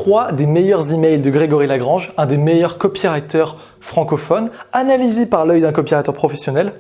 3 des meilleurs emails de Grégory Lagrange, un des meilleurs copywriters francophones, analysés par l'œil d'un copywriter professionnel,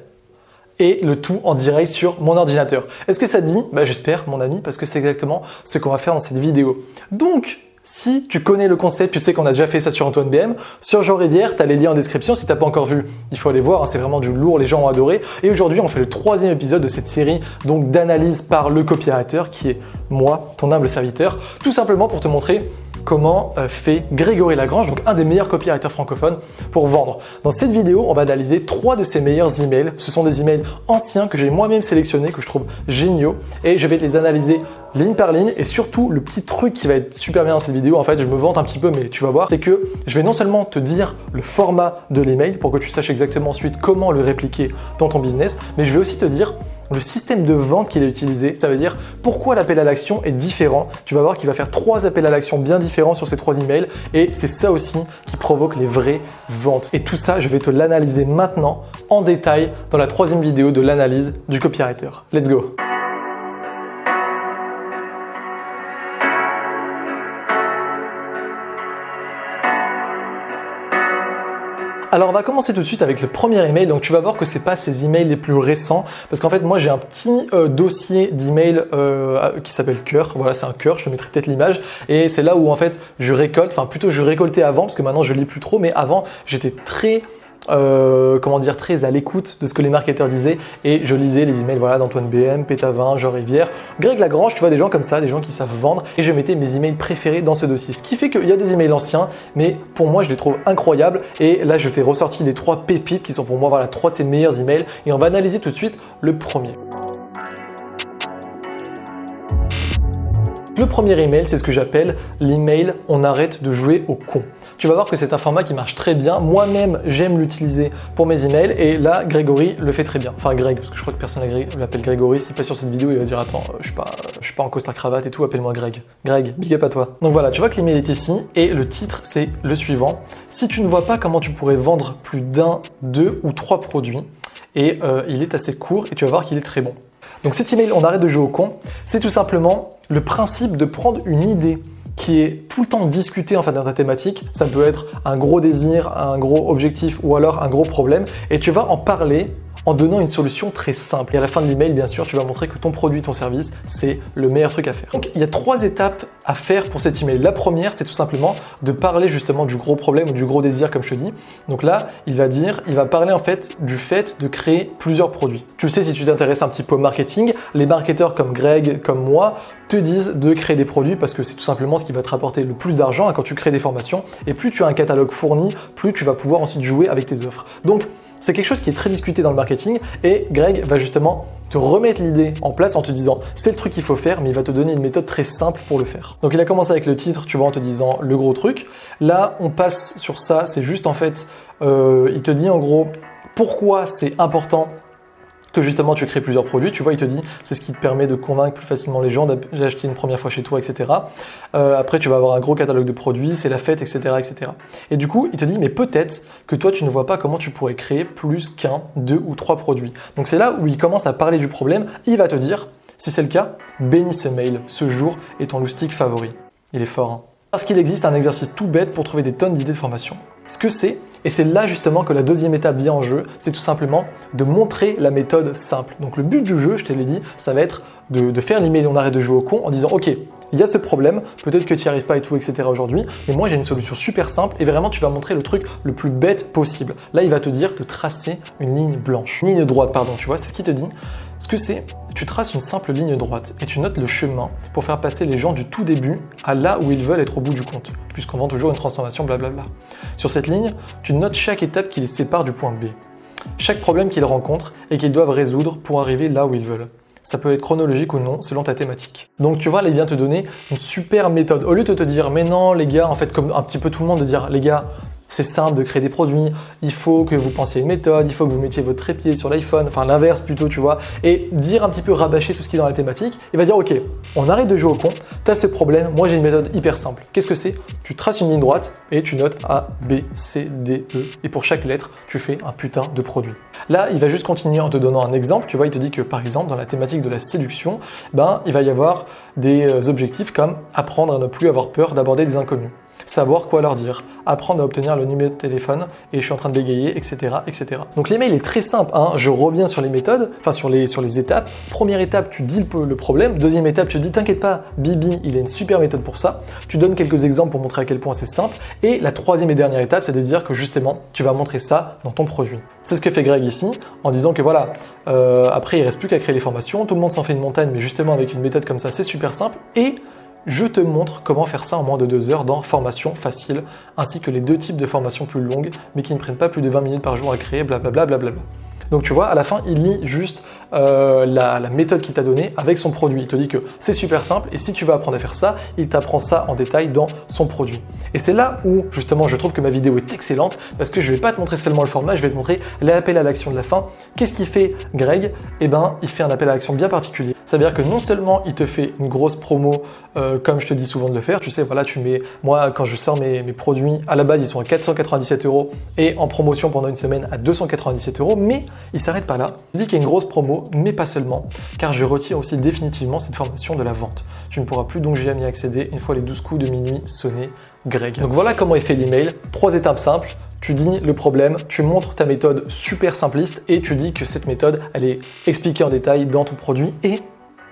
et le tout en direct sur mon ordinateur. Est-ce que ça te dit? J'espère, mon ami, parce que c'est exactement ce qu'on va faire dans cette vidéo. Donc, si tu connais le concept, tu sais qu'on a déjà fait ça sur Antoine BM. Sur Jean Rivière, tu as les liens en description. Si tu n'as pas encore vu, il faut aller voir. Hein, c'est vraiment du lourd, les gens ont adoré. Et aujourd'hui, on fait le 3e épisode de cette série donc d'analyse par le copywriter qui est moi, ton humble serviteur. Tout simplement pour te montrer comment fait Grégory Lagrange, donc un des meilleurs copywriters francophones pour vendre. Dans cette vidéo, on va analyser 3 de ses meilleurs emails. Ce sont des emails anciens que j'ai moi-même sélectionnés, que je trouve géniaux et je vais les analyser ligne par ligne. Et surtout, le petit truc qui va être super bien dans cette vidéo, en fait, je me vante un petit peu, mais tu vas voir, c'est que je vais non seulement te dire le format de l'email pour que tu saches exactement ensuite comment le répliquer dans ton business, mais je vais aussi te dire le système de vente qu'il a utilisé. Ça veut dire pourquoi l'appel à l'action est différent. Tu vas voir qu'il va faire 3 appels à l'action bien différents sur ces 3 emails et c'est ça aussi qui provoque les vraies ventes. Et tout ça, je vais te l'analyser maintenant en détail dans la 3e vidéo de l'analyse du copywriter. Let's go! Alors on va commencer tout de suite avec le premier email. Donc tu vas voir que c'est pas ces emails les plus récents parce qu'en fait moi j'ai un petit dossier d'emails qui s'appelle cœur. Voilà, c'est un cœur, je te mettrai peut-être l'image et c'est là où en fait je récolte, enfin plutôt je récoltais avant parce que maintenant je lis plus trop, mais avant j'étais très très à l'écoute de ce que les marketeurs disaient et je lisais les emails d'Antoine BM, Pétavin, Jean Rivière, Greg Lagrange, tu vois, des gens comme ça, des gens qui savent vendre et je mettais mes emails préférés dans ce dossier. Ce qui fait qu'il y a des emails anciens, mais pour moi je les trouve incroyables et là je t'ai ressorti les 3 pépites qui sont pour moi 3 de ces meilleurs emails et on va analyser tout de suite le premier. Le premier email, c'est ce que j'appelle l'email « On arrête de jouer au con ». Tu vas voir que c'est un format qui marche très bien. Moi-même, j'aime l'utiliser pour mes emails et là, Grégory le fait très bien. Enfin, Greg, parce que je crois que personne l'appelle Grégory. S'il passe sur cette vidéo, il va dire « Attends, je suis pas en costard-cravate et tout, appelle-moi Greg. » Greg, big up à toi. Donc voilà, tu vois que l'email est ici et le titre, c'est le suivant. Si tu ne vois pas comment tu pourrais vendre plus d'1, 2 ou 3 produits, et il est assez court et tu vas voir qu'il est très bon. Donc cet email, on arrête de jouer au con, c'est tout simplement le principe de prendre une idée qui est tout le temps discutée en fait dans ta thématique. Ça peut être un gros désir, un gros objectif ou alors un gros problème et tu vas en parler en donnant une solution très simple. Et à la fin de l'email, bien sûr, tu vas montrer que ton produit, ton service, c'est le meilleur truc à faire. Donc, il y a 3 étapes à faire pour cet email. La première, c'est tout simplement de parler justement du gros problème ou du gros désir, comme je te dis. Donc là, il va parler en fait du fait de créer plusieurs produits. Tu le sais, si tu t'intéresses un petit peu au marketing, les marketeurs comme Greg, comme moi, te disent de créer des produits parce que c'est tout simplement ce qui va te rapporter le plus d'argent quand tu crées des formations. Et plus tu as un catalogue fourni, plus tu vas pouvoir ensuite jouer avec tes offres. Donc, c'est quelque chose qui est très discuté dans le marketing et Greg va justement te remettre l'idée en place en te disant c'est le truc qu'il faut faire, mais il va te donner une méthode très simple pour le faire. Donc il a commencé avec le titre, tu vois, en te disant le gros truc. Là, on passe sur ça, c'est juste en fait, il te dit en gros pourquoi c'est important que justement tu crées plusieurs produits, tu vois, il te dit c'est ce qui te permet de convaincre plus facilement les gens d'acheter une première fois chez toi, etc. Après, tu vas avoir un gros catalogue de produits, c'est la fête, etc., etc. Et du coup, il te dit mais peut-être que toi tu ne vois pas comment tu pourrais créer plus qu'un, 2 ou 3 produits. Donc c'est là où il commence à parler du problème. Il va te dire si c'est le cas, bénis ce mail, ce jour est ton loustic favori. Il est fort, hein. Parce qu'il existe un exercice tout bête pour trouver des tonnes d'idées de formation. Ce que c'est, et c'est là justement que la 2e étape vient en jeu, c'est tout simplement de montrer la méthode simple. Donc le but du jeu, je te l'ai dit, ça va être de faire l'email on arrête de jouer au con en disant ok, il y a ce problème, peut-être que tu n'y arrives pas et tout, etc. aujourd'hui, mais moi j'ai une solution super simple et vraiment tu vas montrer le truc le plus bête possible. Là il va te dire de tracer une ligne blanche, une ligne droite pardon, tu vois, c'est ce qu'il te dit. Ce que c'est, tu traces une simple ligne droite et tu notes le chemin pour faire passer les gens du tout début à là où ils veulent être au bout du compte, puisqu'on vend toujours une transformation, blablabla. Sur cette ligne, tu notes chaque étape qui les sépare du point B, chaque problème qu'ils rencontrent et qu'ils doivent résoudre pour arriver là où ils veulent. Ça peut être chronologique ou non, selon ta thématique. Donc tu vois, là, il vient te donner une super méthode. Au lieu de te dire, mais non, les gars, en fait, comme un petit peu tout le monde, de dire, les gars, c'est simple de créer des produits, il faut que vous pensiez à une méthode, il faut que vous mettiez votre trépied sur l'iPhone, enfin l'inverse plutôt, tu vois, et dire un petit peu rabâcher tout ce qui est dans la thématique, il va dire ok, on arrête de jouer au con, tu as ce problème, moi j'ai une méthode hyper simple. Qu'est-ce que c'est? Tu traces une ligne droite et tu notes A, B, C, D, E, et pour chaque lettre, tu fais un putain de produit. Là, il va juste continuer en te donnant un exemple, tu vois, il te dit que par exemple, dans la thématique de la séduction, il va y avoir des objectifs comme apprendre à ne plus avoir peur d'aborder des inconnus. Savoir quoi leur dire, apprendre à obtenir le numéro de téléphone, et je suis en train de bégayer, etc. etc. Donc l'email est très simple, hein. Je reviens sur les méthodes, enfin sur les étapes. Première étape, tu dis le problème. Deuxième étape, tu dis t'inquiète pas, Bibi, il a une super méthode pour ça. Tu donnes quelques exemples pour montrer à quel point c'est simple. Et la troisième et dernière étape, c'est de dire que justement, tu vas montrer ça dans ton produit. C'est ce que fait Greg ici, en disant que voilà, après il reste plus qu'à créer les formations, tout le monde s'en fait une montagne, mais justement avec une méthode comme ça, c'est super simple. Et je te montre comment faire ça en moins de 2 heures dans Formation Facile, ainsi que les 2 types de formations plus longues, mais qui ne prennent pas plus de 20 minutes par jour à créer, blablabla. Blablabla. Donc tu vois, à la fin, il lit juste la méthode qu'il t'a donnée avec son produit. Il te dit que c'est super simple et si tu veux apprendre à faire ça, il t'apprend ça en détail dans son produit. Et c'est là où, justement, je trouve que ma vidéo est excellente parce que je ne vais pas te montrer seulement le format, je vais te montrer l'appel à l'action de la fin. Qu'est-ce qu'il fait Greg? Eh ben, il fait un appel à l'action bien particulier. Ça veut dire que non seulement il te fait une grosse promo, comme je te dis souvent de le faire, tu sais, voilà, moi, quand je sors mes produits, à la base, ils sont à 497 € et en promotion pendant une semaine à 297 €, mais il s'arrête pas là. Il dit qu'il y a une grosse promo, mais pas seulement, car je retire aussi définitivement cette formation de la vente. Tu ne pourras plus donc jamais y accéder une fois les 12 coups de minuit sonnés, Greg. Donc voilà comment est fait l'email. 3 étapes simples. Tu dis le problème, tu montres ta méthode super simpliste et tu dis que cette méthode, elle est expliquée en détail dans ton produit et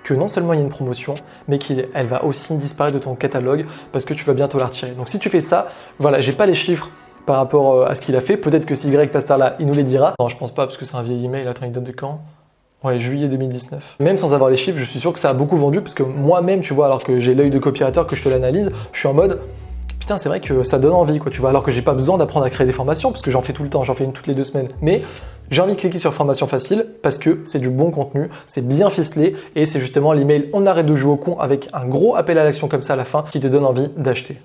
que non seulement il y a une promotion, mais qu'elle va aussi disparaître de ton catalogue parce que tu vas bientôt la retirer. Donc si tu fais ça, voilà, j'ai pas les chiffres par rapport à ce qu'il a fait. Peut-être que si Greg passe par là, il nous les dira. Non, je pense pas parce que c'est un vieil email. Attends, il date de quand? Ouais, juillet 2019. Même sans avoir les chiffres, je suis sûr que ça a beaucoup vendu parce que moi-même, tu vois, alors que j'ai l'œil de copywriter, que je te l'analyse, je suis en mode putain, c'est vrai que ça donne envie, quoi, tu vois, alors que j'ai pas besoin d'apprendre à créer des formations parce que j'en fais tout le temps, j'en fais une toutes les 2 semaines. Mais j'ai envie de cliquer sur Formation Facile parce que c'est du bon contenu, c'est bien ficelé et c'est justement l'email on arrête de jouer au con avec un gros appel à l'action comme ça à la fin qui te donne envie d'acheter.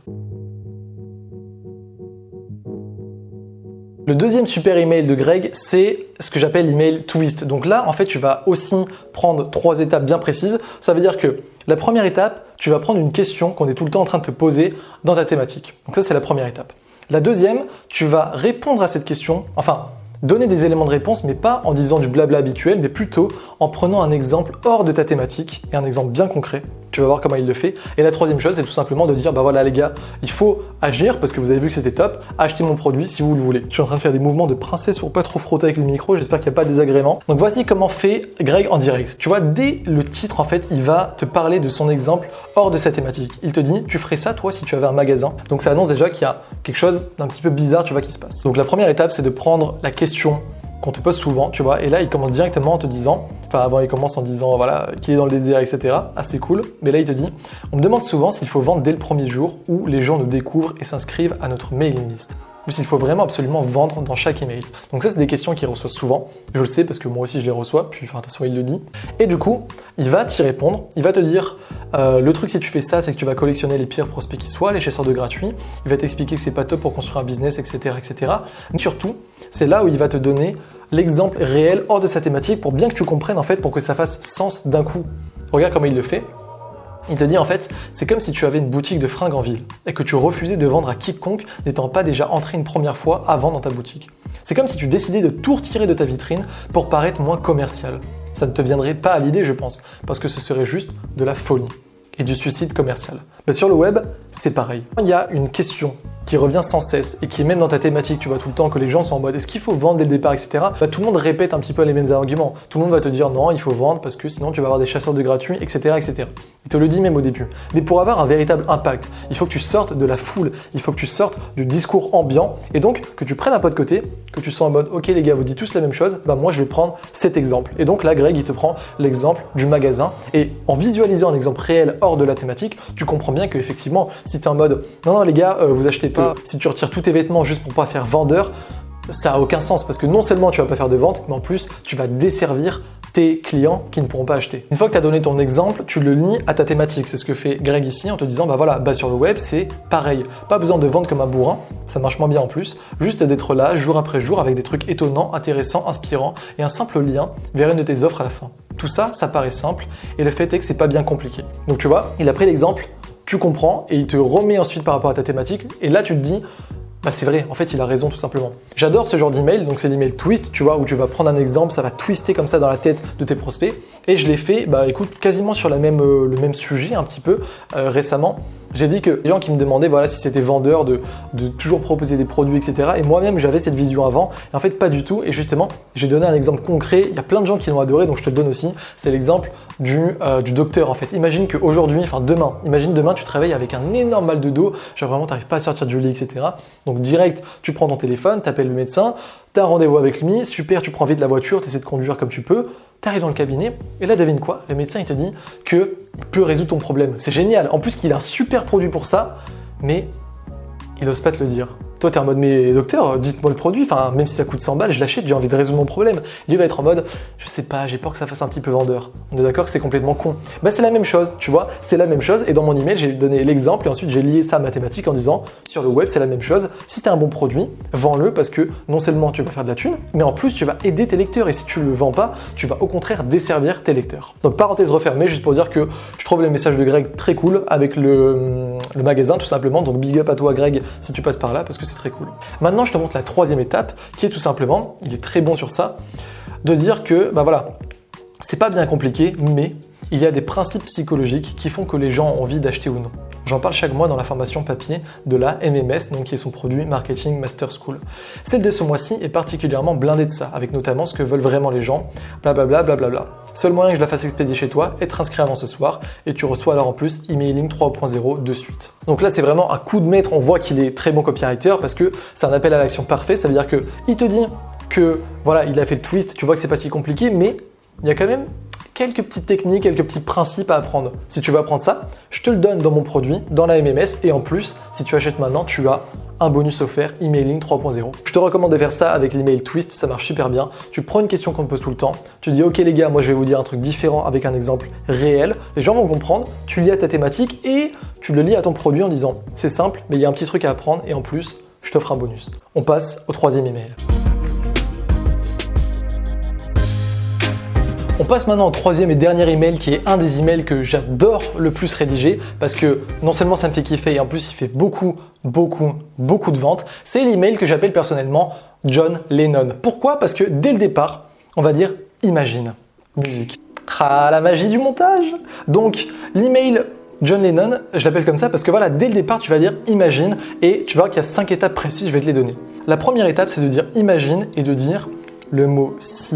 Le deuxième super email de Greg, c'est ce que j'appelle l'email twist. Donc là, en fait, tu vas aussi prendre 3 étapes bien précises. Ça veut dire que la première étape, tu vas prendre une question qu'on est tout le temps en train de te poser dans ta thématique. Donc ça, c'est la première étape. La deuxième, tu vas répondre à cette question, enfin, donner des éléments de réponse, mais pas en disant du blabla habituel, mais plutôt en prenant un exemple hors de ta thématique et un exemple bien concret. Tu vas voir comment il le fait. Et la troisième chose, c'est tout simplement de dire, bah voilà les gars, il faut agir parce que vous avez vu que c'était top, achetez mon produit si vous le voulez. Je suis en train de faire des mouvements de princesse pour pas trop frotter avec le micro, j'espère qu'il n'y a pas de désagrément. Donc voici comment fait Greg en direct. Tu vois, dès le titre, en fait, il va te parler de son exemple hors de sa thématique. Il te dit, tu ferais ça toi si tu avais un magasin. Donc ça annonce déjà qu'il y a quelque chose d'un petit peu bizarre, tu vois, qui se passe. Donc la première étape, c'est de prendre la question qu'on te pose souvent, tu vois, et là il commence directement en te disant, enfin avant il commence en disant voilà qu'il est dans le désert, etc. Assez cool, mais là il te dit, on me demande souvent s'il faut vendre dès le premier jour où les gens nous découvrent et s'inscrivent à notre mailing list. Ou s'il faut vraiment absolument vendre dans chaque email. Donc ça c'est des questions qu'il reçoit souvent, je le sais parce que moi aussi je les reçois, puis enfin de toute façon il le dit. Et du coup, il va t'y répondre, il va te dire, le truc si tu fais ça, c'est que tu vas collectionner les pires prospects qui soient, les chasseurs de gratuits, il va t'expliquer que c'est pas top pour construire un business, etc. etc. Mais surtout, c'est là où il va te donner l'exemple réel hors de sa thématique pour bien que tu comprennes en fait, pour que ça fasse sens d'un coup. Regarde comment il le fait. Il te dit en fait, c'est comme si tu avais une boutique de fringues en ville et que tu refusais de vendre à quiconque n'étant pas déjà entré une première fois avant dans ta boutique. C'est comme si tu décidais de tout retirer de ta vitrine pour paraître moins commercial. Ça ne te viendrait pas à l'idée, je pense, parce que ce serait juste de la folie et du suicide commercial. Mais sur le web, c'est pareil. Il y a une question qui revient sans cesse et qui est même dans ta thématique, tu vois tout le temps que les gens sont en mode est-ce qu'il faut vendre dès le départ, etc. Bah, tout le monde répète un petit peu les mêmes arguments. Tout le monde va te dire non, il faut vendre parce que sinon tu vas avoir des chasseurs de gratuits, etc. etc. Il te le dit même au début. Mais pour avoir un véritable impact, il faut que tu sortes de la foule, il faut que tu sortes du discours ambiant et donc que tu prennes un pas de côté, que tu sois en mode ok les gars, vous dites tous la même chose, bah moi je vais prendre cet exemple. Et donc là Greg il te prend l'exemple du magasin et en visualisant un exemple réel hors de la thématique, tu comprends bien qu'effectivement si tu es en mode non les gars, vous achetez pas, si tu retires tous tes vêtements juste pour pas faire vendeur, ça a aucun sens parce que non seulement tu vas pas faire de vente, mais en plus tu vas desservir tes clients qui ne pourront pas acheter. Une fois que tu as donné ton exemple, tu le lis à ta thématique. C'est ce que fait Greg ici en te disant, bah voilà, sur le web, c'est pareil. Pas besoin de vendre comme un bourrin, ça marche moins bien en plus. Juste d'être là jour après jour avec des trucs étonnants, intéressants, inspirants et un simple lien vers une de tes offres à la fin. Tout ça, ça paraît simple et le fait est que c'est pas bien compliqué. Donc tu vois, il a pris l'exemple, tu comprends et il te remet ensuite par rapport à ta thématique et là tu te dis, bah c'est vrai, en fait il a raison tout simplement. J'adore ce genre d'email, donc c'est l'email twist, tu vois, où tu vas prendre un exemple, ça va twister comme ça dans la tête de tes prospects. Et je l'ai fait, bah écoute, quasiment sur le même sujet un petit peu récemment. J'ai dit que les gens qui me demandaient voilà, si c'était vendeur de toujours proposer des produits, etc. Et moi-même, j'avais cette vision avant. Et en fait, pas du tout. Et justement, j'ai donné un exemple concret. Il y a plein de gens qui l'ont adoré, donc je te le donne aussi. C'est l'exemple du docteur, en fait. Imagine qu'aujourd'hui, demain, tu te réveilles avec un énorme mal de dos. Genre vraiment, tu n'arrives pas à sortir du lit, etc. Donc direct, tu prends ton téléphone, tu appelles le médecin, tu as un rendez-vous avec lui. Super, tu prends vite la voiture, tu essaies de conduire comme tu peux. Tu arrives dans le cabinet et là, devine quoi? Le médecin, il te dit qu'il peut résoudre ton problème. C'est génial. En plus, qu'il a un super produit pour ça, mais il n'ose pas te le dire. Toi, tu es en mode, mais docteur, dites-moi le produit, enfin, même si ça coûte 100 balles, je l'achète, j'ai envie de résoudre mon problème. Lui va être en mode, je sais pas, j'ai peur que ça fasse un petit peu vendeur. On est d'accord que c'est complètement con. Bah, c'est la même chose, tu vois, c'est la même chose. Et dans mon email, j'ai donné l'exemple et ensuite j'ai lié ça à mathématiques en disant, sur le web, c'est la même chose. Si tu as un bon produit, vends-le parce que non seulement tu vas faire de la thune, mais en plus, tu vas aider tes lecteurs. Et si tu le vends pas, tu vas au contraire desservir tes lecteurs. Donc, parenthèse refermée, juste pour dire que je trouve le message de Greg très cool avec le magasin, tout simplement. Donc, big up à toi, Greg, si tu passes par là parce que c'est très cool. Maintenant, je te montre la troisième étape qui est tout simplement, il est très bon sur ça, de dire que, bah voilà, c'est pas bien compliqué, mais il y a des principes psychologiques qui font que les gens ont envie d'acheter ou non. J'en parle chaque mois dans la formation papier de la MMS, donc qui est son produit Marketing Master School. Celle de ce mois-ci est particulièrement blindée de ça, avec notamment ce que veulent vraiment les gens, blablabla, blablabla. Seul moyen que je la fasse expédier chez toi, être inscrit avant ce soir et tu reçois alors en plus emailing 3.0 de suite. Donc là, c'est vraiment un coup de maître. On voit qu'il est très bon copywriter parce que c'est un appel à l'action parfait. Ça veut dire qu'il te dit que voilà, il a fait le twist, tu vois que c'est pas si compliqué, mais il y a quand même quelques petites techniques, quelques petits principes à apprendre. Si tu veux apprendre ça, je te le donne dans mon produit, dans la MMS et en plus, si tu achètes maintenant, tu as un bonus offert emailing 3.0. Je te recommande de faire ça avec l'email twist, ça marche super bien. Tu prends une question qu'on te pose tout le temps, tu dis ok les gars, moi je vais vous dire un truc différent avec un exemple réel, les gens vont comprendre, tu lis à ta thématique et tu le lis à ton produit en disant c'est simple, mais il y a un petit truc à apprendre et en plus, je t'offre un bonus. On passe au troisième email. On passe maintenant au troisième et dernier email qui est un des emails que j'adore le plus rédiger parce que non seulement ça me fait kiffer et en plus il fait beaucoup de ventes. C'est l'email que j'appelle personnellement John Lennon. Pourquoi? Parce que dès le départ, on va dire imagine, musique. Ah, la magie du montage! Donc l'email John Lennon, je l'appelle comme ça parce que voilà, dès le départ, tu vas dire imagine et tu vois qu'il y a 5 étapes précises, je vais te les donner. La première étape, c'est de dire imagine et de dire le mot si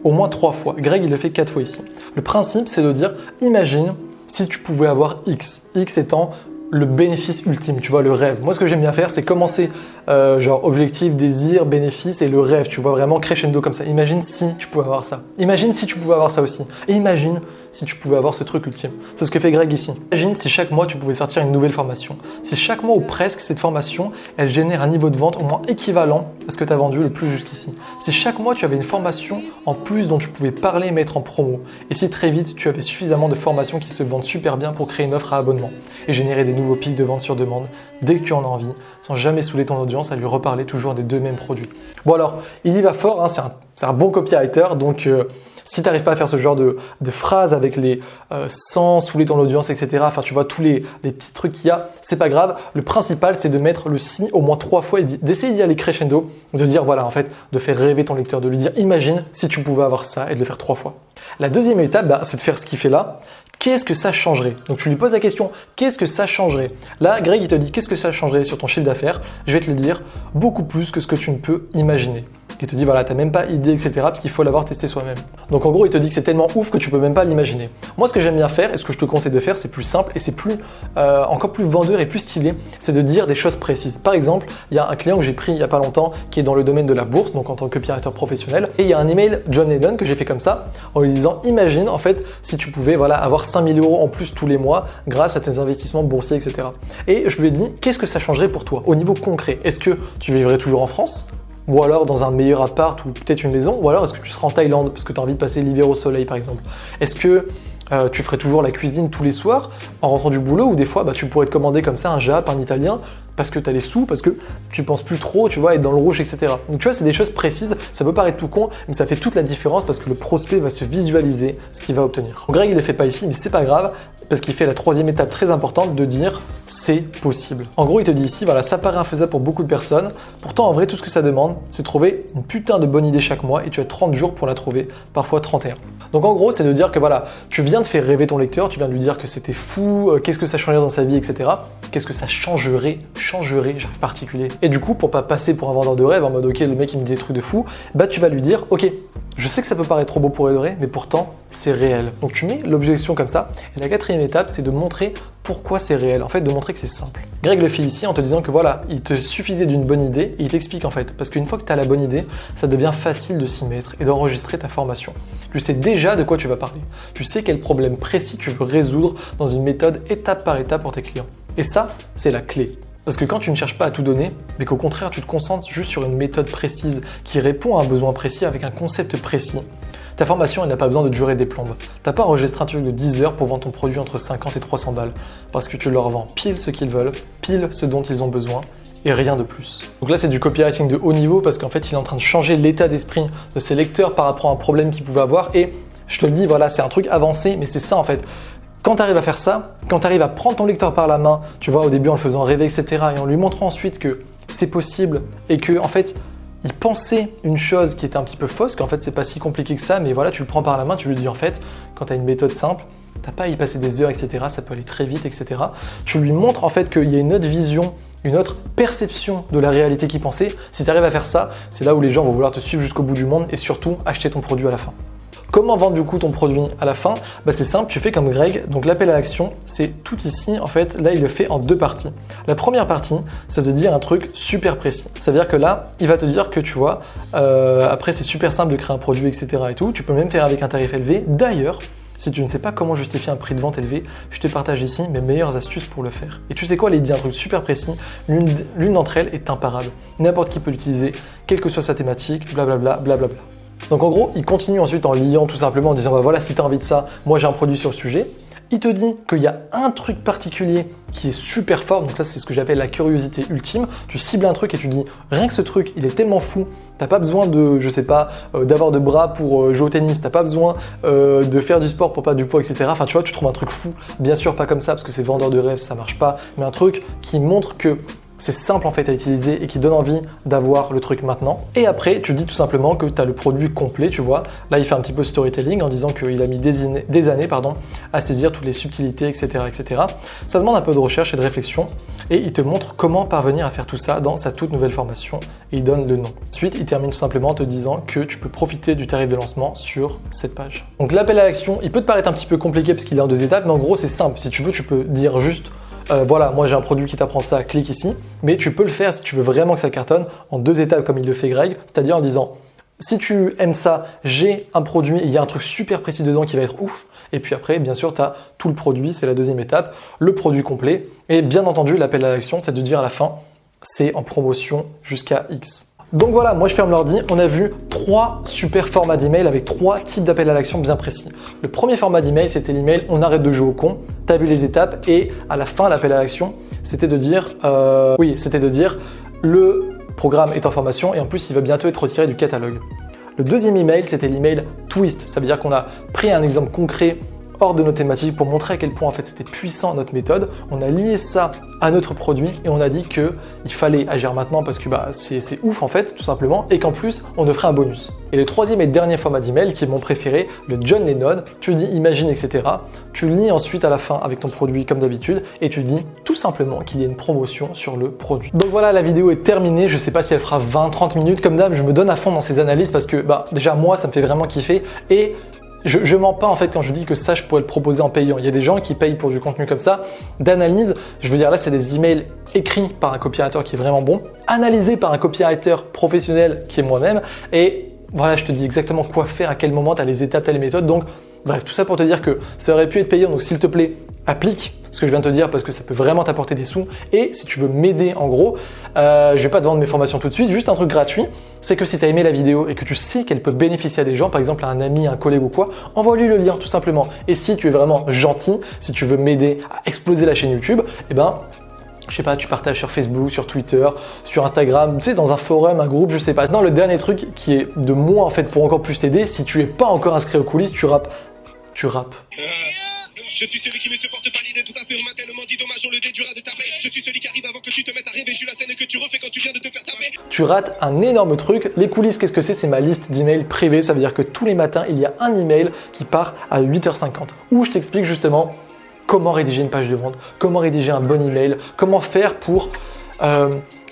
au moins 3 fois. Greg, il le fait 4 fois ici. Le principe, c'est de dire, imagine si tu pouvais avoir X. X étant le bénéfice ultime, tu vois, le rêve. Moi, ce que j'aime bien faire, c'est commencer genre objectif, désir, bénéfice et le rêve. Tu vois, vraiment crescendo comme ça. Imagine si tu pouvais avoir ça. Imagine si tu pouvais avoir ça aussi. Et imagine si tu pouvais avoir ce truc ultime. C'est ce que fait Greg ici. Imagine si chaque mois, tu pouvais sortir une nouvelle formation. Si chaque mois ou presque, cette formation, elle génère un niveau de vente au moins équivalent à ce que tu as vendu le plus jusqu'ici. Si chaque mois, tu avais une formation en plus dont tu pouvais parler et mettre en promo. Et si très vite, tu avais suffisamment de formations qui se vendent super bien pour créer une offre à abonnement et générer des nouveaux pics de vente sur demande dès que tu en as envie, sans jamais saouler ton audience à lui reparler toujours des deux mêmes produits. Bon alors, il y va fort, hein, c'est un bon copywriter, donc si tu n'arrives pas à faire ce genre de phrases avec les sans saouler ton audience, etc., enfin tu vois tous les petits trucs qu'il y a, c'est pas grave. Le principal, c'est de mettre le si au moins 3 fois et d'essayer d'y aller crescendo, de dire voilà, en fait, de faire rêver ton lecteur, de lui dire imagine si tu pouvais avoir ça et de le faire 3 fois. La deuxième étape, c'est de faire ce qu'il fait là. Qu'est-ce que ça changerait? Donc tu lui poses la question, qu'est-ce que ça changerait? Là, Greg, il te dit, qu'est-ce que ça changerait sur ton chiffre d'affaires? Je vais te le dire, beaucoup plus que ce que tu ne peux imaginer. Il te dit, voilà, tu n'as même pas idée, etc., parce qu'il faut l'avoir testé soi-même. Donc en gros, il te dit que c'est tellement ouf que tu peux même pas l'imaginer. Moi, ce que j'aime bien faire, et ce que je te conseille de faire, c'est plus simple et c'est encore plus vendeur et plus stylé, c'est de dire des choses précises. Par exemple, il y a un client que j'ai pris il n'y a pas longtemps, qui est dans le domaine de la bourse, donc en tant que copywriter professionnel, et il y a un email John Lennon que j'ai fait comme ça, en lui disant, imagine, en fait, si tu pouvais, voilà, avoir 5 000 € en plus tous les mois grâce à tes investissements boursiers, etc. Et je lui ai dit, qu'est-ce que ça changerait pour toi au niveau concret? Est-ce que tu vivrais toujours en France? ou alors dans un meilleur appart ou peut-être une maison, ou alors est-ce que tu seras en Thaïlande parce que tu as envie de passer l'hiver au soleil par exemple. Est-ce que tu ferais toujours la cuisine tous les soirs en rentrant du boulot, ou des fois tu pourrais te commander comme ça un Jap, un italien, parce que tu as les sous, parce que tu penses plus trop, tu vois, être dans le rouge, etc. Donc tu vois, c'est des choses précises, ça peut paraître tout con, mais ça fait toute la différence parce que le prospect va se visualiser ce qu'il va obtenir. Greg, il ne le fait pas ici, mais c'est pas grave, parce qu'il fait la troisième étape très importante de dire c'est possible. En gros, il te dit ici, voilà, ça paraît infaisable pour beaucoup de personnes, pourtant en vrai, tout ce que ça demande, c'est trouver une putain de bonne idée chaque mois et tu as 30 jours pour la trouver, parfois 31. Donc en gros, c'est de dire que voilà, tu viens de faire rêver ton lecteur, tu viens de lui dire que c'était fou, qu'est-ce que ça changerait dans sa vie, etc. Qu'est-ce que ça changerait, j'arrive pas à articuler. Et du coup, pour pas passer pour un vendeur de rêve en mode ok, le mec il me dit des trucs de fou, tu vas lui dire ok, je sais que ça peut paraître trop beau pour être vrai, mais pourtant c'est réel. Donc tu mets l'objection comme ça. Et la quatrième étape, c'est de montrer pourquoi c'est réel. En fait, de montrer que c'est simple. Greg le fait ici en te disant que voilà, il te suffisait d'une bonne idée et il t'explique en fait. Parce qu'une fois que tu as la bonne idée, ça devient facile de s'y mettre et d'enregistrer ta formation. Tu sais déjà de quoi tu vas parler. Tu sais quel problème précis tu veux résoudre dans une méthode étape par étape pour tes clients. Et ça, c'est la clé. Parce que quand tu ne cherches pas à tout donner, mais qu'au contraire tu te concentres juste sur une méthode précise qui répond à un besoin précis avec un concept précis, ta formation elle n'a pas besoin de durer des plombes. T'as pas enregistré un truc de 10 heures pour vendre ton produit entre 50 et 300 balles. Parce que tu leur vends pile ce qu'ils veulent, pile ce dont ils ont besoin, et rien de plus. Donc là c'est du copywriting de haut niveau parce qu'en fait il est en train de changer l'état d'esprit de ses lecteurs par rapport à un problème qu'ils pouvaient avoir, et je te le dis, voilà, c'est un truc avancé, mais c'est ça en fait. Quand tu arrives à faire ça, quand tu arrives à prendre ton lecteur par la main, tu vois, au début en le faisant rêver, etc., et en lui montrant ensuite que c'est possible et que, en fait, il pensait une chose qui était un petit peu fausse, qu'en fait, c'est pas si compliqué que ça, mais voilà, tu le prends par la main, tu lui dis, en fait, quand tu as une méthode simple, t'as pas à y passer des heures, etc., ça peut aller très vite, etc. Tu lui montres, en fait, qu'il y a une autre vision, une autre perception de la réalité qu'il pensait. Si tu arrives à faire ça, c'est là où les gens vont vouloir te suivre jusqu'au bout du monde et surtout acheter ton produit à la fin. Comment vendre du coup ton produit à la fin? C'est simple, tu fais comme Greg. Donc l'appel à l'action, c'est tout ici. En fait, là, il le fait en deux parties. La première partie, c'est de dire un truc super précis. Ça veut dire que là, il va te dire que tu vois, après, c'est super simple de créer un produit, etc. et tout. Tu peux même faire avec un tarif élevé. D'ailleurs, si tu ne sais pas comment justifier un prix de vente élevé, je te partage ici mes meilleures astuces pour le faire. Et tu sais quoi, il dit un truc super précis. L'une d'entre elles est imparable. N'importe qui peut l'utiliser, quelle que soit sa thématique, blablabla, blablabla. Donc en gros, il continue ensuite en liant tout simplement en disant voilà, si tu as envie de ça, moi j'ai un produit sur le sujet. Il te dit qu'il y a un truc particulier qui est super fort, donc là c'est ce que j'appelle la curiosité ultime. Tu cibles un truc et tu dis rien que ce truc, il est tellement fou, t'as pas besoin de, je sais pas, d'avoir de bras pour jouer au tennis, t'as pas besoin de faire du sport pour perdre du poids, etc. Enfin tu vois, tu trouves un truc fou, bien sûr pas comme ça parce que c'est vendeur de rêve, ça marche pas, mais un truc qui montre que c'est simple en fait à utiliser et qui donne envie d'avoir le truc maintenant. Et après, tu dis tout simplement que tu as le produit complet, tu vois. Là, il fait un petit peu storytelling en disant qu'il a mis des années à saisir toutes les subtilités, etc., etc. Ça demande un peu de recherche et de réflexion et il te montre comment parvenir à faire tout ça dans sa toute nouvelle formation et il donne le nom. Ensuite, il termine tout simplement en te disant que tu peux profiter du tarif de lancement sur cette page. Donc l'appel à l'action, il peut te paraître un petit peu compliqué parce qu'il est en deux étapes, mais en gros, c'est simple. Si tu veux, tu peux dire juste voilà, moi j'ai un produit qui t'apprend ça, clique ici. Mais tu peux le faire si tu veux vraiment que ça cartonne en deux étapes comme il le fait Greg, c'est-à-dire en disant si tu aimes ça, j'ai un produit et il y a un truc super précis dedans qui va être ouf. Et puis après, bien sûr, tu as tout le produit, c'est la deuxième étape, le produit complet. Et bien entendu, l'appel à l'action, c'est de dire à la fin, c'est en promotion jusqu'à X. Donc voilà, moi je ferme l'ordi, on a vu 3 super formats d'email avec 3 types d'appels à l'action bien précis. Le premier format d'email, c'était l'email on arrête de jouer au con, t'as vu les étapes et à la fin l'appel à l'action, c'était de dire le programme est en formation et en plus il va bientôt être retiré du catalogue. Le deuxième email, c'était l'email twist, ça veut dire qu'on a pris un exemple concret hors de nos thématiques pour montrer à quel point en fait c'était puissant notre méthode. On a lié ça à notre produit et on a dit qu'il fallait agir maintenant parce que c'est ouf en fait tout simplement et qu'en plus on offrait un bonus. Et le troisième et dernier format d'email qui est mon préféré, le John Lennon, tu dis imagine etc. Tu le lis ensuite à la fin avec ton produit comme d'habitude et tu dis tout simplement qu'il y a une promotion sur le produit. Donc voilà, la vidéo est terminée, je sais pas si elle fera 20-30 minutes comme d'hab, je me donne à fond dans ces analyses parce que déjà moi ça me fait vraiment kiffer et je mens pas en fait quand je dis que ça je pourrais le proposer en payant. Il y a des gens qui payent pour du contenu comme ça, d'analyse. Je veux dire là c'est des emails écrits par un copywriter qui est vraiment bon, analysés par un copywriter professionnel qui est moi-même et voilà je te dis exactement quoi faire, à quel moment, tu as les étapes, tu as les méthodes. Donc bref, tout ça pour te dire que ça aurait pu être payant, donc s'il te plaît, applique ce que je viens de te dire parce que ça peut vraiment t'apporter des sous. Et si tu veux m'aider en gros, je vais pas te vendre mes formations tout de suite, juste un truc gratuit, c'est que si tu as aimé la vidéo et que tu sais qu'elle peut bénéficier à des gens, par exemple à un ami, un collègue ou quoi, envoie-lui le lien tout simplement. Et si tu es vraiment gentil, si tu veux m'aider à exploser la chaîne YouTube, eh ben, je sais pas, tu partages sur Facebook, sur Twitter, sur Instagram, tu sais, dans un forum, un groupe, je sais pas. Maintenant, le dernier truc qui est de moi en fait pour encore plus t'aider, si tu es pas encore inscrit aux coulisses, tu rappes. Je suis celui qui ne supporte pas l'idée tout à fait, on m'a tellement dit dommage, on le déduira de taper. Je suis celui qui arrive avant que tu te mettes à rêver, je suis la scène que tu refais quand tu viens de te faire taper. Tu rates un énorme truc. Les coulisses, qu'est-ce que c'est? C'est ma liste d'emails privés. Ça veut dire que tous les matins, il y a un email qui part à 8h50 où je t'explique justement comment rédiger une page de vente, comment rédiger un bon email, comment faire pour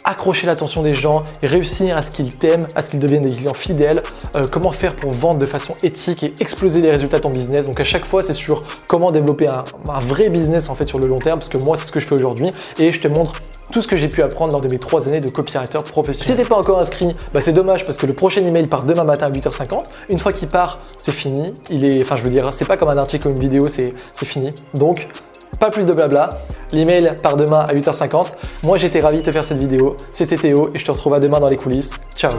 accrocher l'attention des gens et réussir à ce qu'ils t'aiment, à ce qu'ils deviennent des clients fidèles, comment faire pour vendre de façon éthique et exploser les résultats de ton business. Donc à chaque fois, c'est sur comment développer un vrai business en fait sur le long terme, parce que moi, c'est ce que je fais aujourd'hui et je te montre tout ce que j'ai pu apprendre lors de mes 3 années de copywriter professionnel. Si t'es pas encore inscrit, bah c'est dommage parce que le prochain email part demain matin à 8h50. Une fois qu'il part, c'est fini. Enfin, je veux dire, c'est pas comme un article ou une vidéo, c'est fini. Donc, pas plus de blabla. L'email part demain à 8h50. Moi, j'étais ravi de te faire cette vidéo. C'était Théo et je te retrouve à demain dans les coulisses. Ciao!